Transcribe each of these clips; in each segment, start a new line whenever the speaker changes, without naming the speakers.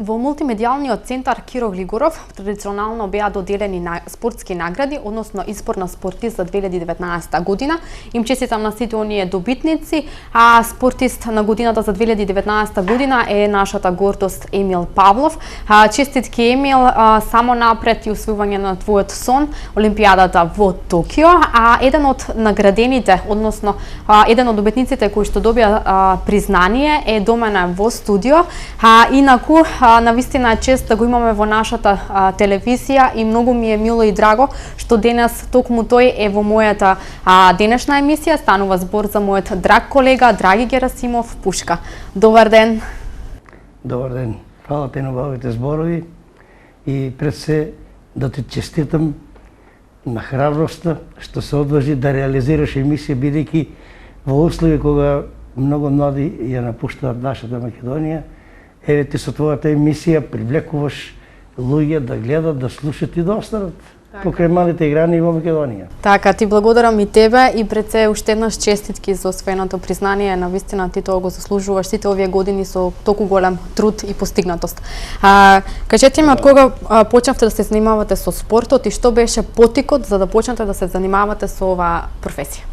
Во мултимедијалниот центар Киро Глигоров традиционално беа доделени спортски награди, односно избор на спортист за 2019 година. Им честитам на сите оние добитници, а спортист на годината за 2019 година е нашата гордост Емил Павлов. Честитки Емил, само напред и усвојување на твојот сон, Олимпијадата во Токио, а еден од наградените, односно еден од добитниците кои што добија признание е до мене во студио. Инаку на вистина е чест да го имаме во нашата телевизија и многу ми е мило и драго што денес токму тој е во мојата денешна емисија. Станува збор за мојот драг колега Драги Герасимов Пушка. Добар ден.
Добар ден. Фала ти на убавите зборови и пред се да ти честитам на храброста што се одлажи да реализираш емисија, бидејќи во услови кога многу млади ја напуштаат нашата Македонија, еве ти со твојата емисија привлекуваш луѓе да гледат, да слушат и да останат покрај малите играни во Македонија.
Така, ти благодарам и тебе и пред се уште еднаш честитки за освоеното признание. Навистина ти тоа го заслужуваш сите овие години со толку голем труд и постигнатост. Кажете ми од кога почнавте да се занимавате со спортот и што беше потикот за да почнете да се занимавате со оваа професија?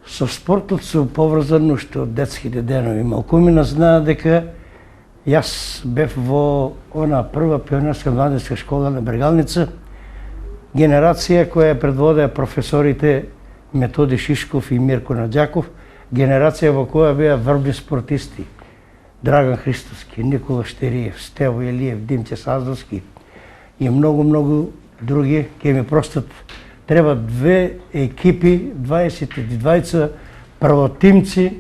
Со спортот сум поврзан уште од детските денови. Малкумина знае дека јас бев во она прва пионерска младинска школа на Брегалница, генерација која предводеа професорите Методи Шишков и Мирко Наџаков, генерација во која беа врвни спортисти Драган Христоски, Никола Штериев, Стево Елиев, Димче Саздовски и многу други. Ке ми простат, треба две екипи, 22 првотимци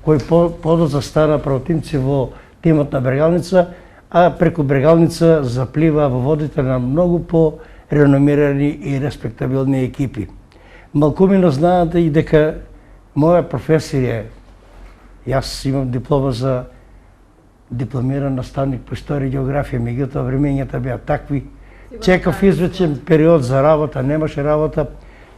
кои подоцна стана првотимци во тимот на Брегалница, а преку Брегалница заплива во водите на многу по-реномирани и респектабилни екипи. Малкумина знаат и дека моја професија, јас имам диплома за дипломиран наставник по историја и географија, меѓутоа времењата беа такви. Чекав извечен период за работа, немаше работа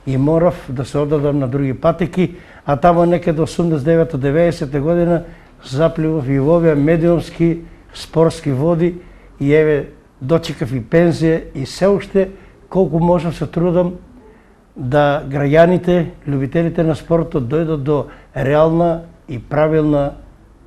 и морав да се оддадам на други патеки, а тамо некаде 89-90 година запливав и во овие медиумски спортски води и еве дочекав и пензија и се уште колку можам се трудам да граѓаните, љубителите на спортот дојдат до реална и правилна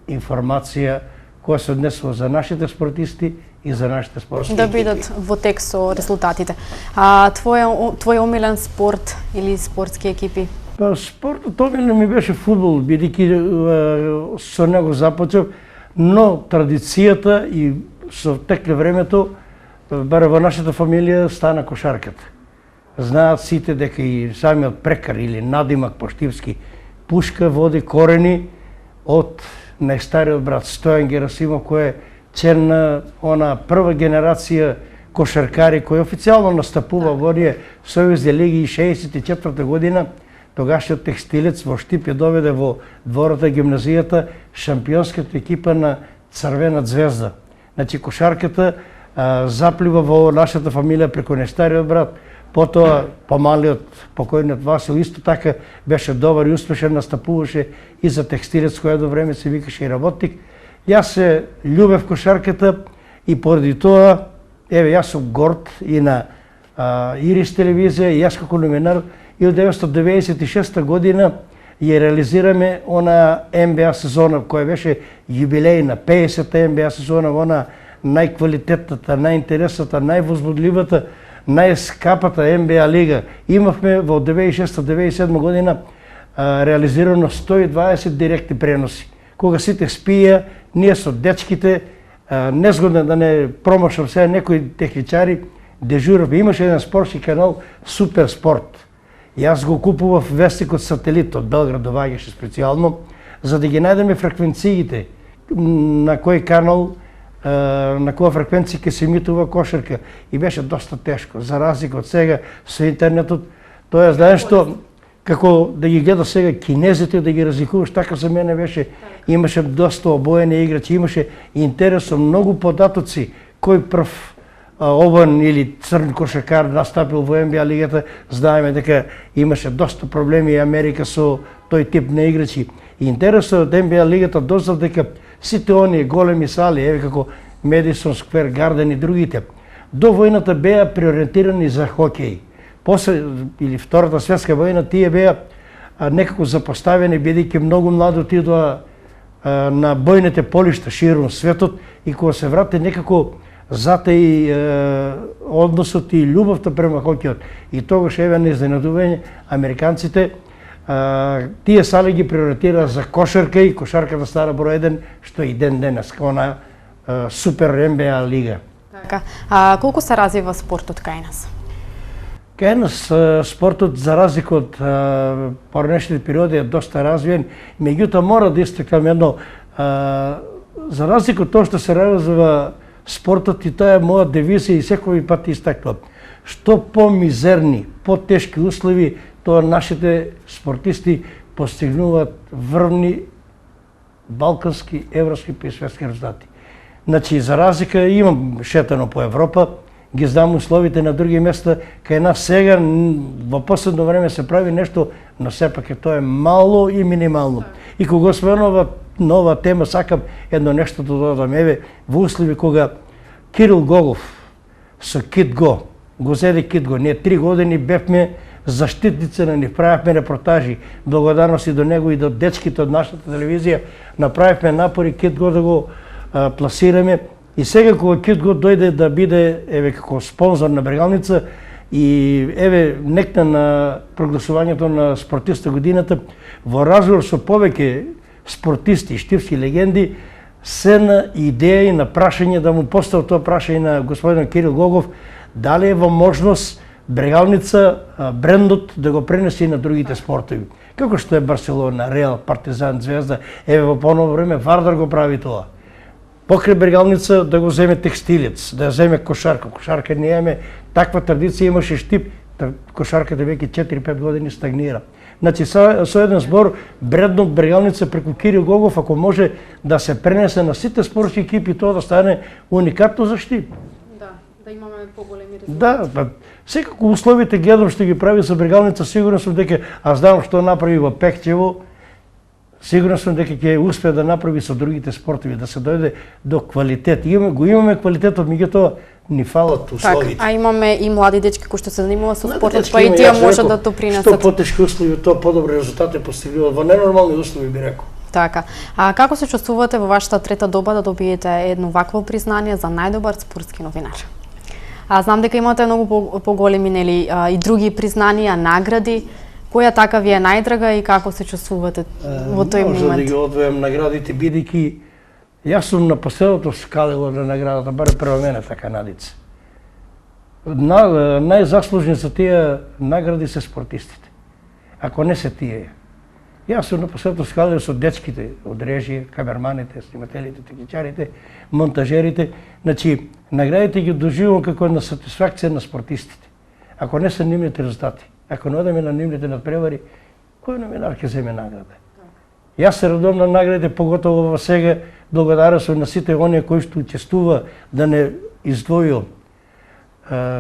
информација која се однесува за нашите спортисти и за нашите спортски
да бидат во тек со резултатите. Твој омилен спорт или спортски екипи?
Спортот омилен ми беше фудбал, бидејќи со него започнав, но традицијата и со текле времето, баре во нашата фамилија стана кошарката. Знаат сите дека и самиот прекар или надимак Поштивски Пушка води корени од најстариот брат Стојан Герасимов, кој е член на она прва генерација кошаркари кој официјално настапува во оние сојузни лиги 64 година. Тогашниот текстилец во Штип ја доведе во дворот на гимназијата шампионската екипа на Црвена звезда. Значи кошарката заплива во нашата фамилија преку најстариот брат, потоа помалиот покојниот Васил исто така беше добар и успешен, настапуваше и за текстилец кој едно време се викаше и работник. Јас се љубев кошарката и поради тоа, еве, јас сум горд и на Ирис телевизија, и јас како номинар 1996 година ја реализираме она НБА сезона која беше јубилејна, 50-та НБА сезона, она најквалитетната, најинтересната, највозбудливата, најскапата НБА лига. Имавме во 96-97 година реализирано 120 директни преноси. Кога сите спија, ние со дечките, незгодно да не промашам сега некои техничари, дежурав. Имаше еден спортски канал Супер спорт. Јас го купував вестникот Сателит од Белград, доваѓаше специјално, за да ги најдеме фреквенциите на кој канал, на која фреквенција ќе се емитува кошарка. И беше доста тешко, за разлика од сега со интернетот. Тоа знаеш што, како да ги гледа сега кинезите, да ги разликуваш, така за мене беше. Имаше доста обоени играчи, имаше интересно многу податоци кој прв обоен или црн кошаркар настапил во НБА лигата. Знаеме дека имаше доста проблеми Америка со тој тип на играчи. И интересно од НБА лигата дознав дека сите оние големи сали, еве како Медисон Сквер Гарден и другите. До војната беа приориентирани за хокеј. После, или Втората светска војна, тие беа некако запоставени, бидејќи многу млади отидоа на бојните полишта широм светот и кога се врати некако затаи односот и љубовта према хокејот. И тогаш еве на изненадување американците тие сали ги приоритираа за кошарка и кошарката стара број 1, што и ден денес она супер НБА лига.
Така. Колку се развива спортот кај нас?
Кај нас спортот, за разлика од поранешните периоди, е доста развиен, меѓутоа мора да истакнам едно, за разлика од тоа што се развива спортот, и тоа е моја девизија и секој пат истакнувам. Што по-мизерни, по-тешки услови, тоа нашите спортисти постигнуваат врвни балкански, европски и светски резултати. Значи, за разлика, имам шетано по Европа, ги знам условите на други места, кај нас сега во последно време се прави нешто, но сепак тоа е мало и минимално. И кога сме нова тема, сакам едно нешто да додам. Еве, во услови кога Кирил Гогов со Кит Го, го зеде Кит Го, ние 3 години бевме заштитници на нив, правевме репортажи, благодарности до него и до дечките од нашата телевизија, направивме напори Кит Го да го пласираме. И сега кога Кит Го дојде да биде еве како спонзор на Брегалница и еве некна на прогласувањето на спортиста годината, во разговор со повеќе спортисти, штипски легенди, се на идеја и на прашање да му поставил тоа прашање на господин Кирил Гогов, дали е во можност Брегалница брендот да го пренесе и на другите спортови. Како што е Барселона, Реал, Партизан, Звезда, еве во поново време Вардар го прави тоа. Покрај Брегалница да го земе текстилец, да земе кошарка. Кошарка не имаме таква традиција, имаше Штип, кошарката веќе 4-5 години стагнира. Значи, со еден збор, брендот Брегалница преку Кирил Гогов, ако може да се пренесе на сите спортски екипи, тоа да стане уникатно за Штип.
Да имаме поголеми резултати.
Да, секако условите гледам што ги прави со Брегалница, сигурен сум дека, а знам што направи во Пехчево, сигурен сум дека ќе успее да направи со другите спортови, да се дојде до квалитет. Го имаме квалитетот, меѓутоа ни фалат условите.
А имаме и млади дечки кои што се занимаваат со спортот, па и тие може да допринесат.
Што потешки услови, тоа подобри резултати постигнуваат во ненормални услови, би рекол.
Така. А како се чувствувате во вашата трета доба да добиете едно вакво признание за најдобар спортски новинар? Знам дека имате многу поголеми нели и други признанија, награди. Која така ви е најдрага и како се чувствувате во тој момент?
Може да ги одвојам наградите, бидејќи јас сум на последното скалило на наградата, баре прва мене така надица. Најзаслужни за тие награди се спортистите. Ако не се тие. Јас сум на последното скалило со дечките, од режија, камерманите, снимателите, техничарите, монтажерите. Значи, наградите ги доживувам како една сатисфакција на спортистите. Ако не се нивните резултати. Ако не одеме на нивните надпревари, кој номинар ќе земе награда? Јас се радувам на наградите, поготово во сега, благодарен сум на сите оние кои што учествува, да не издвојувам.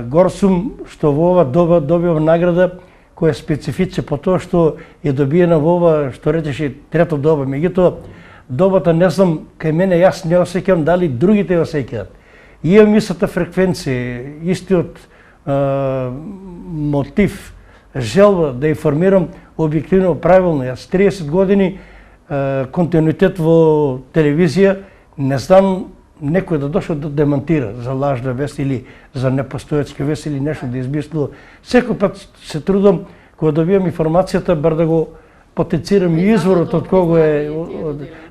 Гор сум што во ова доба добивам награда која е специфична по тоа што е добиена во ова, што речеше, трета доба. Меѓутоа, добата не знам, кај мене јас не осеќам, дали другите осеќаат. Имам истата фреквенција, истиот мотив, желба да информирам објективно, правилно. Јас 30 години континуитет во телевизија, не знам некој да дошол да демонтира за лажна вест или за непостојачка вест или нешто да измислува. Секој пат се трудам, кога добивам информацијата, бар да го потенцирам и изворот од кого е.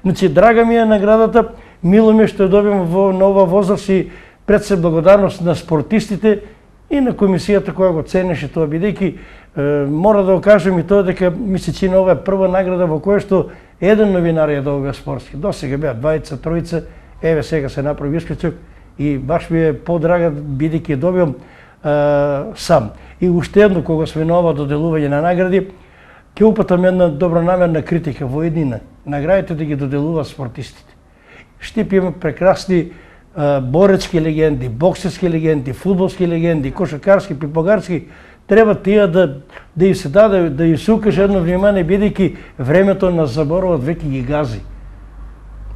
Значи, драга ми е наградата, мило ми е што ја добивам во нова возраст и пред се благодарност на спортистите и на комисијата која го ценеше тоа, бидејќи мора да го кажем и тоа дека ми се чини ова е прва награда во која што еден новинар ја добива спортски. До сега беа двајца, тројца, еве сега се направи исклучок и баш ми е подрага бидејќи ја добивам сам. И уште едно, кога сме на ова доделување на награди, ќе упатам една добронамерна критика во еднина. Наградите да ги доделуваат спортистите. Штип има прекрасни боречки легенди, боксерски легенди, фудбалски легенди, кошакарски, пипогарски. Треба тие да им се даде, да им се укаже едно внимание, бидејќи времето на заборовот веќе ги гази.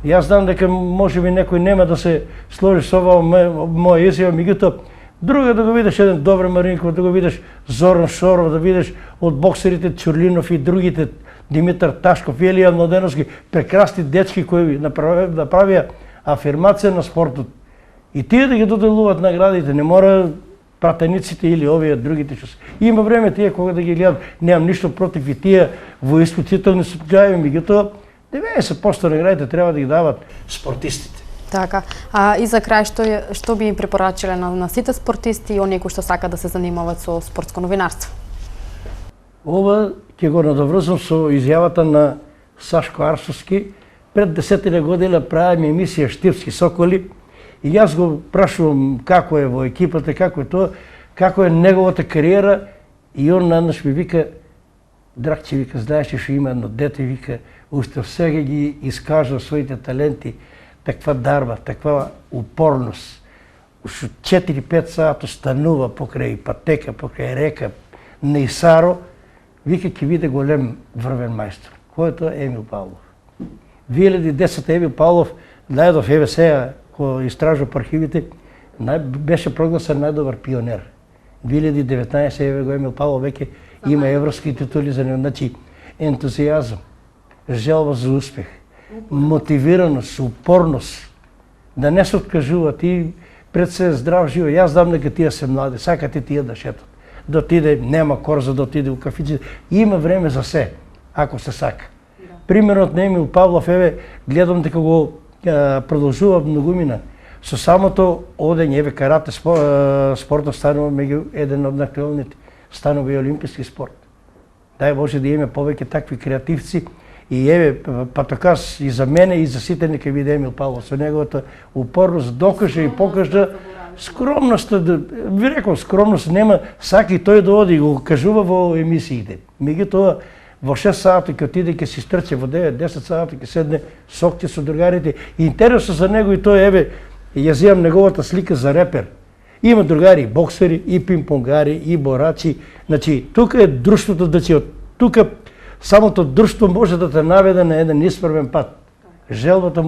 Јас знам дека можеби некој нема да се сложи со ова моја изјава, меѓутоа друго да го видиш еден Добре Маринков, да го видиш Зоран Шоров, да видиш од боксерите Чурлинов и другите Димитар Ташков, Елија Младеновски, прекрасни дечки кои направија афирмација на спортот. И тие да ги доделуваат наградите, не мора пратениците или овие другите што се. Има време тие кога да ги гледат, немам ништо против и тие во исклучителни случаи, меѓутоа 90% наградите треба да ги дават спортистите.
Така. И за крај што би препорачале на сите спортисти и оние кои што сакаат да се занимаваат со спортско новинарство?
Ова ќе го надоврзам со изјавата на Сашко Арсовски. Пред 10 година правиме емисија Штипски соколи и јас го прашувам како е во екипата, како е тоа, како е неговата кариера и он наднаш ми вика, Драгче, вика, знаеш што има едно дете, вика, уште сега ги искажа своите таленти, таква дарба, таква упорност. Уште 4-5 сата станува покрај патека, покрај река, на Исаро, вика ќе биде голем врвен мајстор. Кој е тоа? Емил Павлов. 2010 Емил Павлов најдов еве сега кој истражува по архивите, беше прогласен најдобар пионер. 2019 еве го Емил Павлов веќе има европски титули за него. Значи ентузијазам, желба за успех, мотивираност, упорност, да не се откажува. Ти пред се здрав живот. Јас знам дека тие се млади, сакате тие да шетат. Да отиде, нема корза, да отиде у кафиче. Има време за се, ако се сака. Примерот на Емил Павлов, еве, гледам дека го продолжува многумина. Со самото одење, еве, карате спортот станува меѓу еден од најактуелните, станува и олимписки спорт. Дај Боже да имаме повеќе такви креативци и еве, патоказ и за мене и за сите нека биде Емил Павлов со неговата упорност, докаже и покажа скромноста, ви рекол, скромност нема, сака и тој да оди и го кажува во емисиите. Меѓутоа, во 6 сати ќе отиде, ќе си стрче, во 9-10 сати ќе седне сокти со другарите. И интересно за него и тој, еве, јас имам неговата слика за репер. Има другари и боксери, и пинг-понгари, и борачи. Значи, тука е друштвото, значи, тука самото друштво може да те наведе на еден исправен пат. Желбата,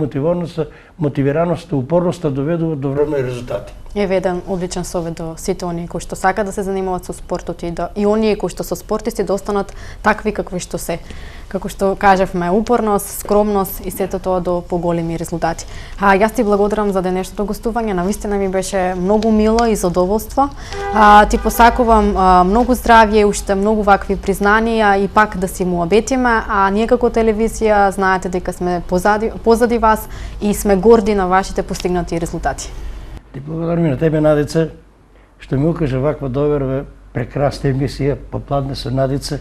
мотивираноста, упорноста доведува до врвни резултати.
Еве еден одличен совет до сите оние кои што сакаат да се занимаваат со спортот и оние кои што се спортисти да останат такви какви што се. Како што кажавме, упорност, скромност и сето тоа до поголеми резултати. Јас ти благодарам за денешното гостување, навистина ми беше многу мило и задоволство. Ти посакувам многу здравје и уште многу вакви признанија и пак да си му обетиме, а ние како телевизија знаете дека сме позади вас и сме горди на вашите постигнати резултати.
Ти благодарам и на тебе, Надица, што ми укажа ваква доверба, прекрасна емисија, попладне со Надица.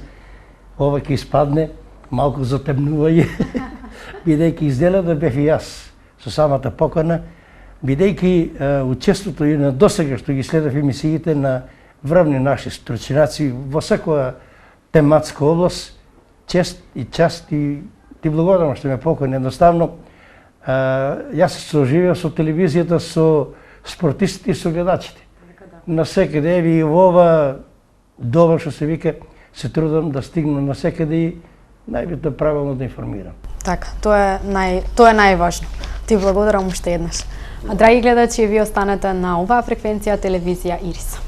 Ова ќе испадне малку затемнување, бидејќи издела да бев и јас со самата покана, бидејќи учеството и на досега што ги следев емисиите на врвни наши стручњаци во секоја тематска област, чест и част и ти благодарам што ме покани. Едноставно, јас се соживеа со телевизијата, со спортистите и со гледачите. Насекаде, еви и во ова доба што се вика, се трудам да стигнам насекаде и најбитно правилно да информирам.
Така, тоа е најважно. Ти благодарам уште еднаш. Драги гледачи, вие останете на оваа фреквенција телевизија Ирис.